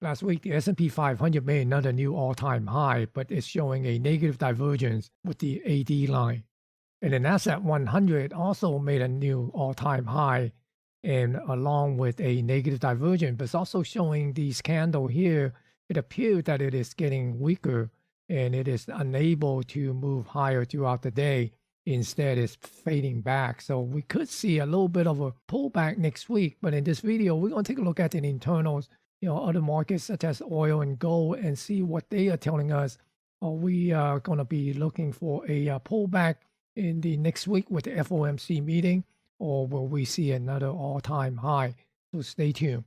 Last week, the S&P 500 made another new all-time high, but it's showing a negative divergence with the AD line. And the Nasdaq 100 also made a new all-time high, and along with a negative divergence, but it's also showing these candle here. It appears that it is getting weaker, and it is unable to move higher throughout the day. Instead, it's fading back. So we could see a little bit of a pullback next week. But in this video, we're going to take a look at the internals, other markets such as oil and gold, and see what they are telling us. Are we going to be looking for a pullback in the next week with the FOMC meeting, or will we see another all-time high? So stay tuned.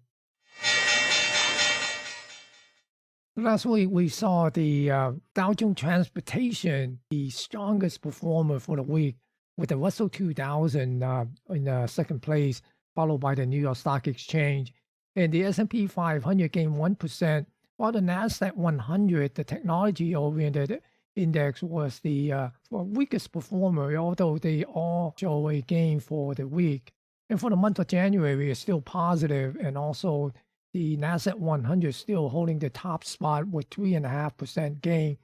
Last week, we saw the Dow Jones Transportation, the strongest performer for the week, with the Russell 2000 in second place, followed by the New York Stock Exchange. And the S&P 500 gained 1%, while the NASDAQ 100, the technology-oriented index, was the weakest performer, although they all show a gain for the week. And for the month of January, it's still positive, and also the Nasdaq 100 still holding the top spot with 3.5% gain,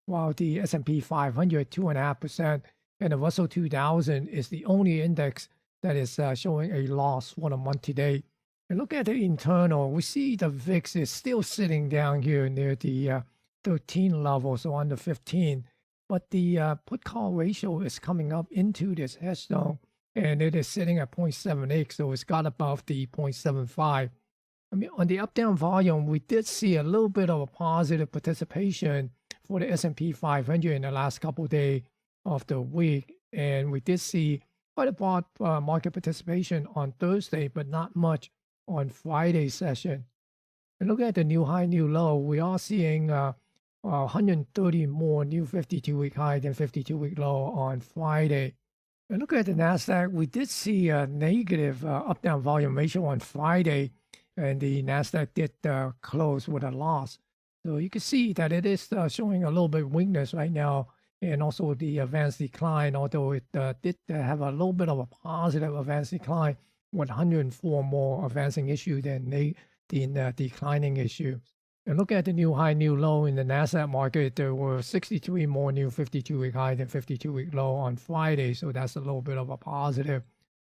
while the S&P 500 2.5%, and the Russell 2000 is the only index that is showing a loss for the month to date. And look at the internal. We see the VIX is still sitting down here near the 13 level, so under 15. But the put-call ratio is coming up into this hedge zone, and it is sitting at 0.78, so it's got above the 0.75. I mean, on the up-down volume, we did see a little bit of a positive participation for the S&P 500 in the last couple of days of the week, and we did see quite a broad market participation on Thursday, but not much on Friday's session. And look at the new high, new low. We are seeing 130 more new 52-week high than 52-week low on Friday. And look at the NASDAQ. We did see a negative up-down volume ratio on Friday, and the NASDAQ did close with a loss. So you can see that it is showing a little bit of weakness right now, and also the advanced decline, although it did have a little bit of a positive advanced decline with 104 more advancing issue than the declining issue. And look at the new high, new low in the NASDAQ market. There were 63 more new 52-week high than 52-week low on Friday, so that's a little bit of a positive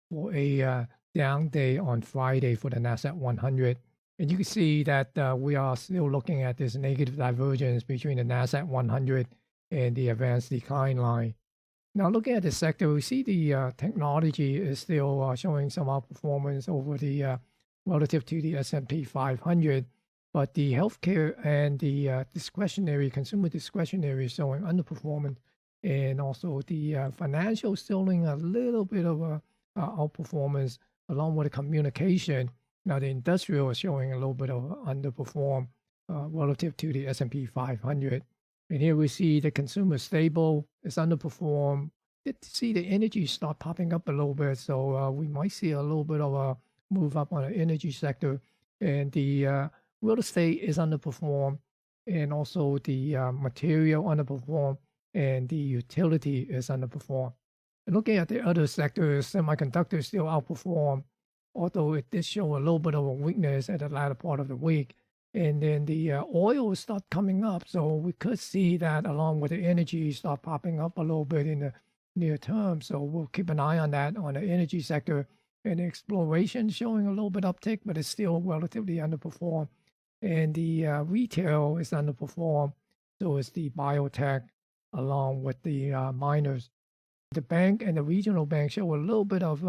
for a down day on Friday for the NASDAQ 100. And you can see that we are still looking at this negative divergence between the NASDAQ 100 and the advanced decline line. Now, looking at the sector, we see the technology is still showing some outperformance over the relative to the S&P 500, but the healthcare and the discretionary, consumer discretionary is showing underperformance, and also the financial still in a little bit of a outperformance, along with the communication. Now, the industrial is showing a little bit of underperform relative to the S&P 500. And here we see the consumer stable is underperformed. Did see the energy start popping up a little bit, so we might see a little bit of a move up on the energy sector. And the real estate is underperformed, and also the material underperformed, and the utility is underperformed. And looking at the other sectors, semiconductors still outperform, although it did show a little bit of a weakness at the latter part of the week. And then the oil start coming up, so we could see that along with the energy start popping up a little bit in the near term. So we'll keep an eye on that on the energy sector. And exploration showing a little bit uptick, but it's still relatively underperformed. And the retail is underperformed, so is the biotech, along with the miners. The bank and the regional bank show a little bit of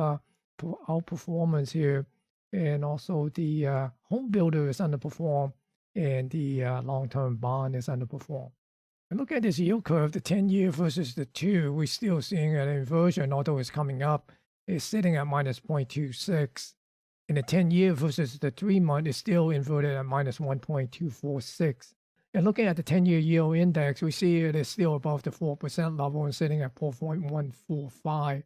outperformance here, and also the home builder is underperformed, and the long-term bond is underperformed. And look at this yield curve, the 10-year versus the 2. We're still seeing an inversion, although it's coming up. It's sitting at minus 0.26. And the 10-year versus the 3-month is still inverted at minus 1.246. And looking at the 10-year yield index, we see it is still above the 4% level and sitting at 4.145.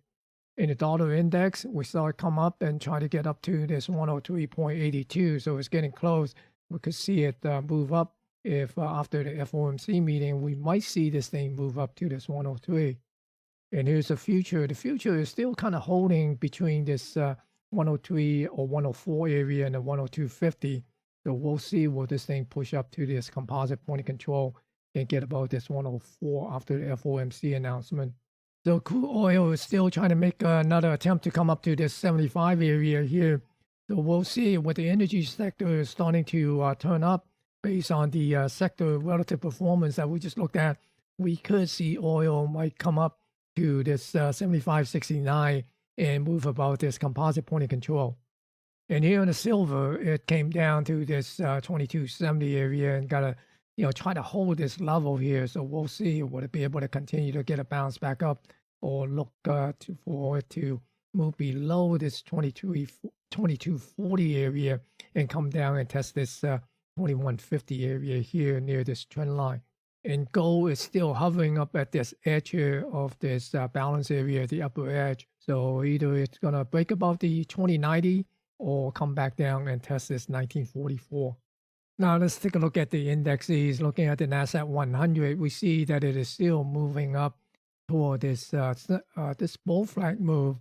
In the dollar index, we saw it come up and try to get up to this 103.82, so it's getting close. We could see it move up if after the FOMC meeting, we might see this thing move up to this 103. And here's the future. The future is still kind of holding between this 103 or 104 area and the 102.50. So So we'll see will this thing push up to this composite point of control and get about this 104 after the FOMC announcement. So crude oil is still trying to make another attempt to come up to this 75 area here. So we'll see what the energy sector is starting to turn up based on the sector relative performance that we just looked at. We could see oil might come up to this 75.69 and move about this composite point of control. And here in the silver, it came down to this 2270 area and got to, try to hold this level here. So we'll see, will it be able to continue to get a bounce back up or look for it to move below this 2240 area and come down and test this 2150 area here near this trend line. And gold is still hovering up at this edge here of this balance area, the upper edge. So either it's going to break above the 2090 or come back down and test this 1944. Now let's take a look at the indexes. Looking at the NASDAQ 100, we see that it is still moving up toward this this bull flag move,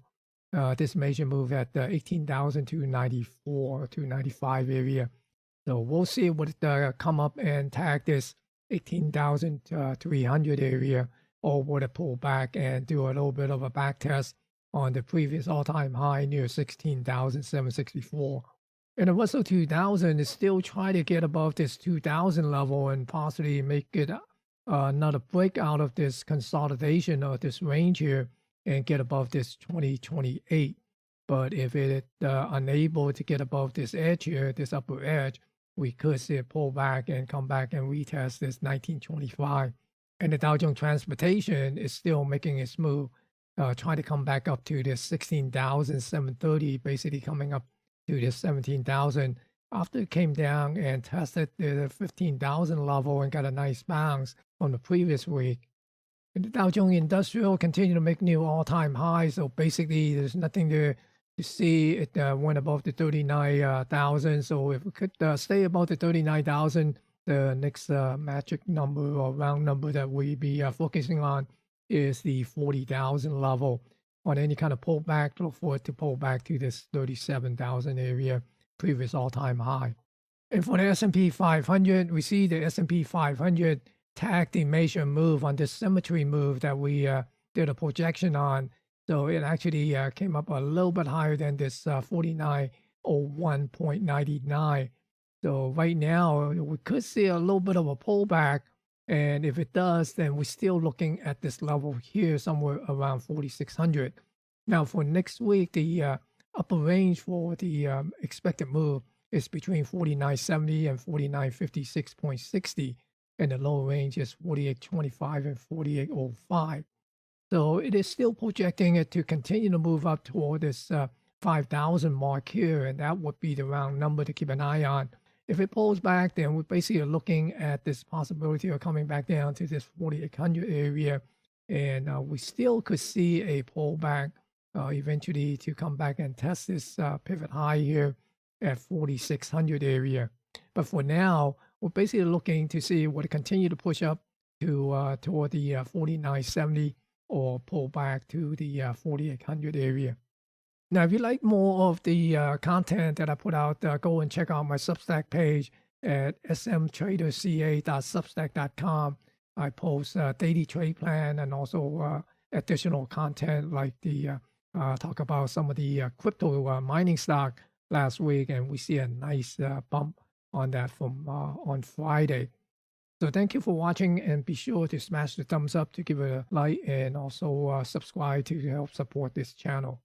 this major move at 18,294 to 95 area. So we'll see what it come up and tag this 18,300 area, or would it pull back and do a little bit of a back test on the previous all-time high near 16,764. And the Russell 2000 is still trying to get above this 2,000 level and possibly make it another break out of this consolidation of this range here and get above this 2028. But if it unable to get above this edge here, this upper edge, we could see it pull back and come back and retest this 1925. And the Dow Jones Transportation is still making its move, trying to come back up to this 16,730, basically coming up to this 17,000 after it came down and tested the 15,000 level and got a nice bounce from the previous week. And the Dow Jones Industrial continued to make new all-time highs, so basically there's nothing to see. It went above the 39,000, so if we could stay above the 39,000, the next magic number or round number that we be focusing on is the 40,000 level. On any kind of pullback, look for it to pull back to this 37,000 area, previous all-time high. And for the S&P 500, we see the S&P 500 tagged the major move on this symmetry move that we did a projection on. So it actually came up a little bit higher than this 4901.99. So right now, we could see a little bit of a pullback. And if it does, then we're still looking at this level here, somewhere around 4,600. Now, for next week, the upper range for the expected move is between 49.70 and 49.56.60. And the lower range is 48.25 and 48.05. So it is still projecting it to continue to move up toward this 5,000 mark here. And that would be the round number to keep an eye on. If it pulls back, then we're basically looking at this possibility of coming back down to this 4,800 area. And we still could see a pullback eventually to come back and test this pivot high here at 4,600 area. But for now, we're basically looking to see will it continue to push up to toward the 49.70 or pull back to the 4,800 area. Now, if you like more of the content that I put out, go and check out my Substack page at smtraderca.substack.com. I post daily trade plan and also additional content like the talk about some of the crypto mining stock last week, and we see a nice bump on that from on Friday. So thank you for watching, and be sure to smash the thumbs up to give it a like, and also subscribe to help support this channel.